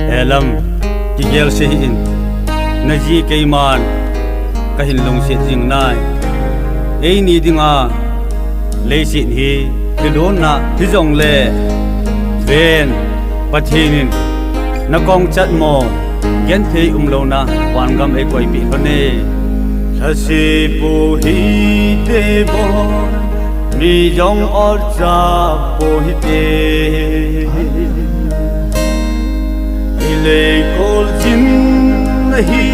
Elam kigel se hin naji keiman kahin long se jing nai ei ni dinga leisin hi tilon na hizong le ven pathinin na kong chat mo gen thei lo na wangam e koi pi phane thasi pu hi te bo mi jong or cha pu hi te ile kol jin hi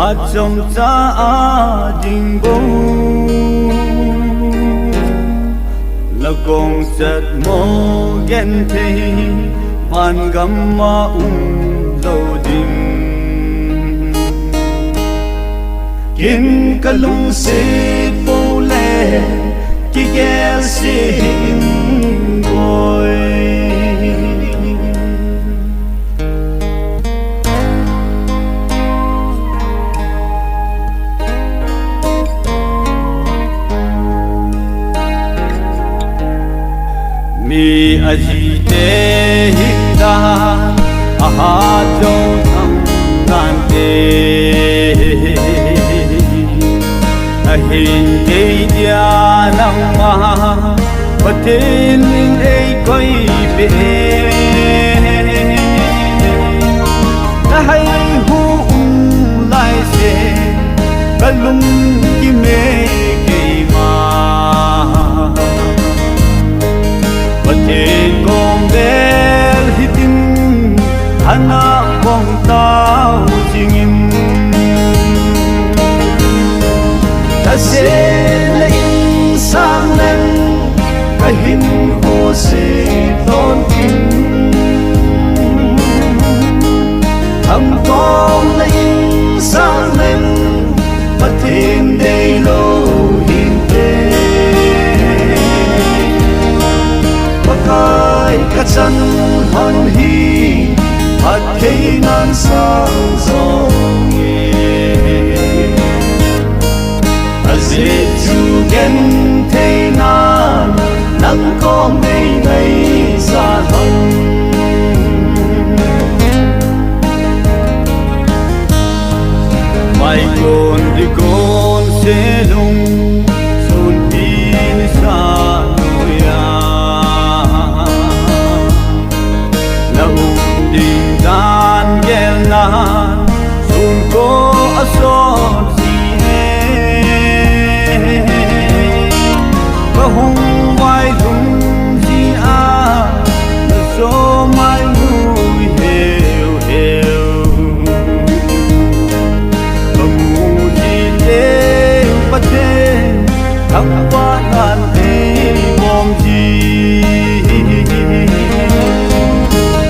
a chom cha a ding bo la kong chat mo gen thei wangam ma lo ding kin kalung se po le ki gel se boy mi aji te hita aha jo thang dan te ahin te dia nang ma patin ling ei koi be na hai hu lai se kalung ki me ke ma patin kong bel hitin hana kong tao jingin ta se le in sang len ka hin ho se ton tin am kong le in sang len patin dei lo hin te pakai ka chan hon hi hat kei nan sang zong tu gen thei nan nang ko mei mei sa thân mai con đi con sẽ lung sun tin sa noya na ding dan gel nan sun ko ason hung vai dung ji a na so mai mui heu heu mu ji te pa te thang pa nan te mom ji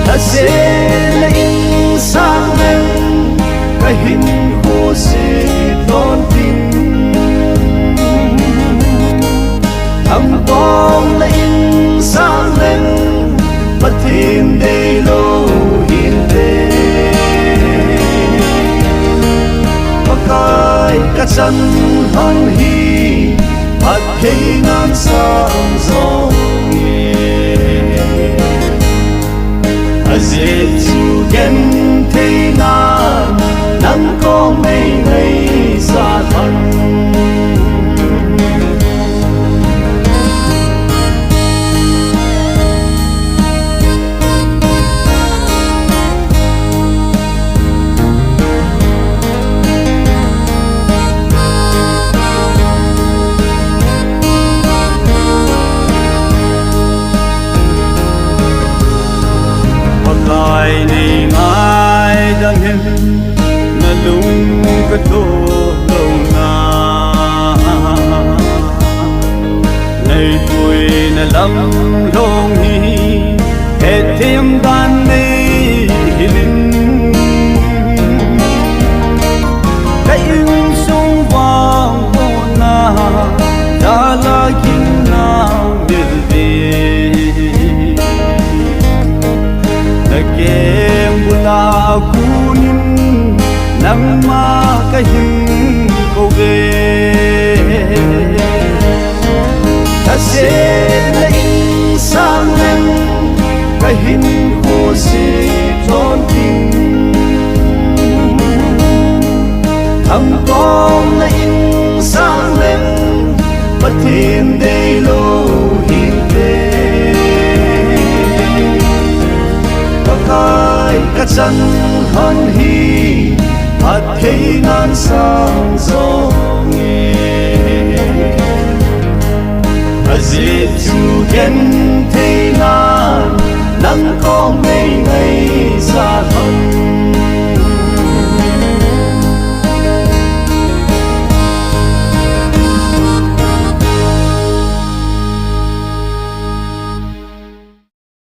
ta se le in sang len ka hin ho se ton tin am bom le in sang len patin dei lo hin te pakai ka chan hon hi pat thei nan sang zong aze tu gen thei nan nang ko mei mei sa thân lại này ai đang hin na lung cái tô lâu na này tuổi na lắm long hi hết thêm đàn này linh cái in sông vang vô na đã là kinh na biết kem bula kunin namma kahin ko ve ta se le in sang len kahin ho se thôn tình thằng con là in sáng lên bất thiên đầy lô hiền về có khai cả chân hân hi hạt thấy ngàn sang gió nghe dễ chu thiên thế nan nắng có mấy ngày xa thầm